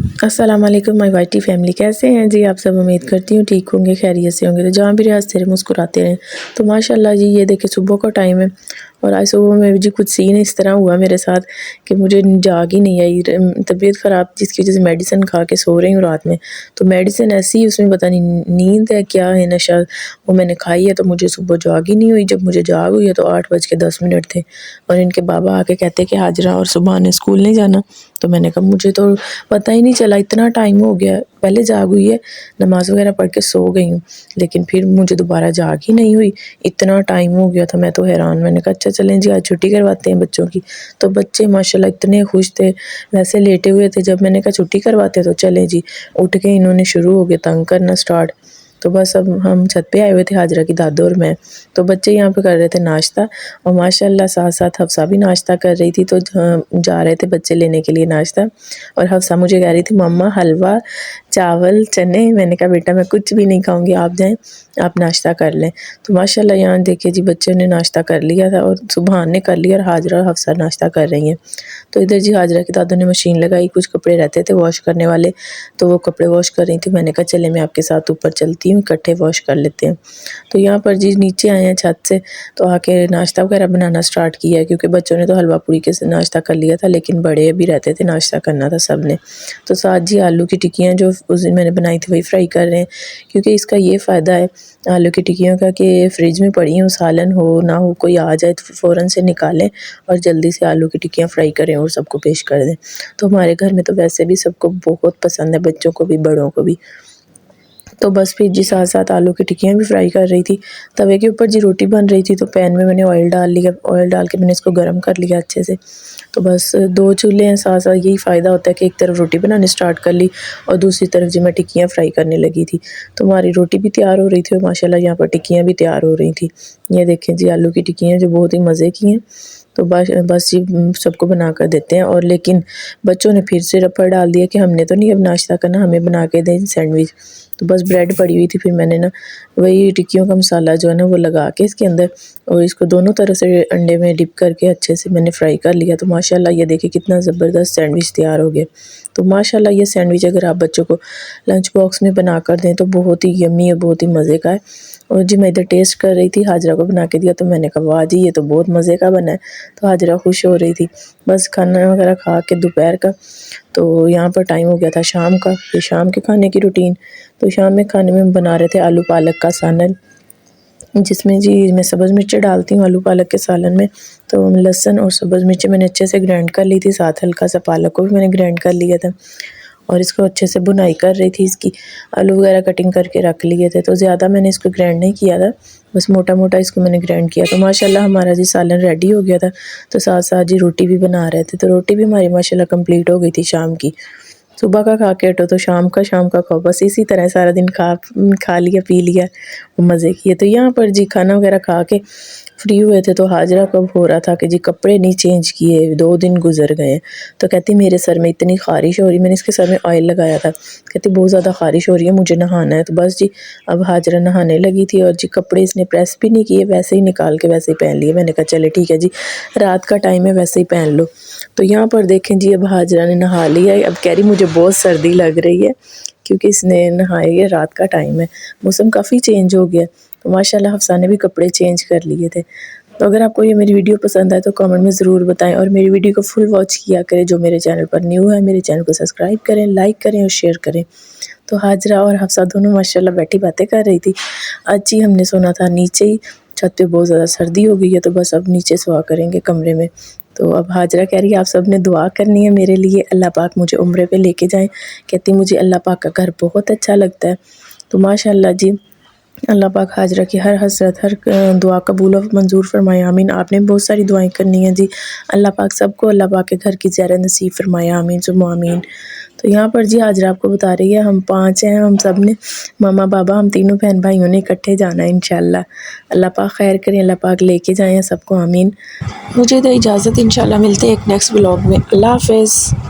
अस्सलाम वालेकुम my whitey family, कैसे हैं जी आप सब। उम्मीद करती हूँ ठीक होंगे, खैरियत से होंगे। तो जहाँ भी हंसते रहे, मुस्कुराते रहें। तो माशाल्लाह जी, ये देखिए सुबह का टाइम है और आज सुबह में जी कुछ सीन इस तरह हुआ मेरे साथ कि मुझे जाग ही नहीं आई। तबीयत ख़राब, जिसकी वजह से मेडिसिन खा के सो रही हूँ रात में। तो मेडिसिन ऐसी, उसमें पता नहीं नींद है क्या है, नशा, वो मैंने खाई है। तो मुझे सुबह जाग ही नहीं हुई। जब मुझे जाग हुई है तो 8:10 थे और इनके बाबा आके कहते कि हाजरा और सुबह ने स्कूल नहीं जाना। तो मैंने कहा मुझे तो पता ही नहीं चला, इतना टाइम हो गया। पहले जाग हुई है, नमाज़ वगैरह पढ़ के सो गई हूँ, लेकिन फिर मुझे दोबारा जाग ही नहीं हुई। इतना टाइम हो गया था, मैं तो हैरान। मैंने कहा अच्छा चलें जी, आज छुट्टी करवाते हैं बच्चों की। तो बच्चे माशाल्लाह इतने खुश थे, वैसे लेटे हुए थे। जब मैंने कहा छुट्टी करवाते तो चलें जी, उठ के इन्होंने शुरू हो गए तंग करना स्टार्ट। तो बस अब हम छत पे आए हुए थे, हाजरा की दादू और मैं। तो बच्चे यहाँ पे कर रहे थे नाश्ता और माशाल्लाह साथ साथ हफ्सा भी नाश्ता कर रही थी। तो जा रहे थे बच्चे लेने के लिए नाश्ता और हफ्सा मुझे कह रही थी मम्मा हलवा, चावल, चने। मैंने कहा बेटा मैं कुछ भी नहीं खाऊंगी, आप जाएं, आप नाश्ता कर लें। तो माशाल्लाह यहाँ देखिए जी, बच्चों ने नाश्ता कर लिया था और सुबहान ने कर लिया और हाजरा और हफ्सा नाश्ता कर रही हैं। तो इधर जी हाजरा की दादू ने मशीन लगाई, कुछ कपड़े रहते थे वॉश करने वाले, तो वो कपड़े वॉश कर रही थी। मैंने कहा चले मैं आपके साथ ऊपर चलती हूँ, इकट्ठे वॉश कर लेते हैं। तो यहाँ पर जी नीचे आए हैं छत से, तो आके नाश्ता वगैरह बनाना स्टार्ट किया, क्योंकि बच्चों ने तो हलवा पूरी के नाश्ता कर लिया था, लेकिन बड़े भी रहते थे, नाश्ता करना था सब ने। तो साथ जी आलू की टिक्कियाँ जो उस दिन मैंने बनाई थी वही फ्राई कर रहे हैं, क्योंकि इसका ये फ़ायदा है आलू की टिक्कियों का कि फ्रिज में पड़ी हो, सालन हो ना हो, कोई आ जाए तो फ़ौरन से निकालें और जल्दी से आलू की टिक्कियाँ फ्राई करें और सबको पेश कर दें। तो हमारे घर में तो वैसे भी सबको बहुत पसंद है, बच्चों को भी बड़ों को भी। तो बस फिर जी साथ साथ आलू की टिक्कियाँ भी फ्राई कर रही थी। तवे के ऊपर जी रोटी बन रही थी, तो पैन में मैंने ऑयल डाल लिया। ऑयल डाल के मैंने इसको गर्म कर लिया अच्छे से। तो बस 2 चूल्हे हैं साथ साथ, यही फ़ायदा होता है कि एक तरफ रोटी बनानी स्टार्ट कर ली और दूसरी तरफ जी मैं टिक्कियाँ फ्राई करने लगी थी। तो हमारी रोटी भी तैयार हो रही थी और माशाल्लाह यहाँ पर टिक्कियाँ भी तैयार हो रही थी। ये देखें जी आलू की टिक्कियाँ जो बहुत ही मज़े की हैं। तो बस जी सबको बना कर देते हैं। और लेकिन बच्चों ने फिर से रफ़ड़ डाल दिया कि हमने तो नहीं अब नाश्ता करना, हमें बना के दें सैंडविच। तो बस ब्रेड पड़ी हुई थी, फिर मैंने ना वही टिक्कियों का मसाला जो है ना वो लगा के इसके अंदर और इसको दोनों तरफ से अंडे में डिप करके अच्छे से मैंने फ्राई कर लिया। तो माशाल्लाह ये देखिए कितना ज़बरदस्त सैंडविच तैयार हो गया। तो माशाल्लाह ये सैंडविच अगर आप बच्चों को लंच बॉक्स में बना कर दें तो बहुत ही यम्मी और बहुत ही मज़े का है। और जी मैं इधर टेस्ट कर रही थी, हाजरा को बना के दिया, तो मैंने कहा वाह जी ये तो बहुत मज़े का बना है। तो हाजरा खुश हो रही थी। बस खाना वगैरह खा के दोपहर का, तो यहाँ पर टाइम हो गया था शाम का, ये शाम के खाने की रूटीन। तो शाम में खाने में हम बना रहे थे आलू पालक का सालन, जिसमें जी मैं सब्ज़ मिर्चें डालती हूँ आलू पालक के सालन में। तो लहसुन और सब्ज़ मिर्चें मैंने अच्छे से ग्राइंड कर ली थी, साथ हल्का सा पालक को भी मैंने ग्राइंड कर लिया था और इसको अच्छे से भुनाई कर रही थी। इसकी आलू वगैरह कटिंग करके रख लिए थे, तो ज़्यादा मैंने इसको ग्राइंड नहीं किया था, बस मोटा मोटा इसको मैंने ग्राइंड किया। तो माशाल्लाह हमारा जी सालन रेडी हो गया था। तो साथ साथ जी रोटी भी बना रहे थे, तो रोटी भी हमारी माशाल्लाह कंप्लीट हो गई थी शाम की। सुबह का खा के हटो तो शाम का खाओ, बस इसी तरह सारा दिन खा लिया पी लिया, मज़े किए। तो यहाँ पर जी खाना वगैरह खा के फ्री हुए थे, तो हाजरा कब हो रहा था कि जी कपड़े नहीं चेंज किए, 2 दिन गुजर गए। तो कहती मेरे सर में इतनी ख़ारिश हो रही, मैंने इसके सर में ऑयल लगाया था, कहती बहुत ज़्यादा ख़ारिश हो रही है, मुझे नहाना है। तो बस जी अब हाजरा नहाने लगी थी और जी कपड़े इसने प्रेस भी नहीं किए, वैसे ही निकाल के वैसे ही पहन लिए। मैंने कहा चले ठीक है जी, रात का टाइम है वैसे ही पहन लो। तो यहाँ पर देखें जी अब हाजरा ने नहा लिया है। अब कह रही मुझे बहुत सर्दी लग रही है, क्योंकि इसने नहाया, ये रात का टाइम है, मौसम काफ़ी चेंज हो गया। तो माशाल्लाह हफ्सा ने भी कपड़े चेंज कर लिए थे। तो अगर आपको ये मेरी वीडियो पसंद आए तो कमेंट में ज़रूर बताएं और मेरी वीडियो को फुल वॉच किया करें। जो मेरे चैनल पर न्यू है मेरे चैनल को सब्सक्राइब करें, लाइक करें और शेयर करें। तो हाजरा और हफ्सा दोनों माशाल्लाह बैठी बातें कर रही थी। आज जी हमने सोना था नीचे ही, छत पे बहुत ज़्यादा सर्दी हो गई है, तो बस अब नीचे सोया करेंगे कमरे में। तो अब हाजरा कह रही है आप सब ने दुआ करनी है मेरे लिए, अल्लाह पाक मुझे उम्रे पे लेके जाएं। कहती मुझे अल्लाह पाक का घर बहुत अच्छा लगता है। तो माशाल्लाह जी अल्लाह पाक हाजरा की हर हसरत, हर दुआ कबूल और मंजूर फरमाए, आमीन। आपने बहुत सारी दुआएं करनी है जी, अल्लाह पाक सबको अल्लाह पाक के घर की ज़ियारत नसीब फरमाए, आमीन सुम्मा आमीन। तो यहाँ पर जी हाजरा आपको बता रही है हम 5 हैं, हम सब ने मामा बाबा हम तीनों बहन भाइयों ने इकट्ठे जाना है इंशाल्लाह। अल्लाह पाक खैर करें, अल्लाह पाक लेके जाएँ सबको, आमीन। मुझे तो इजाज़त, इंशाल्लाह मिलते हैं एक नेक्स्ट व्लॉग में। अल्लाह हाफ़िज़।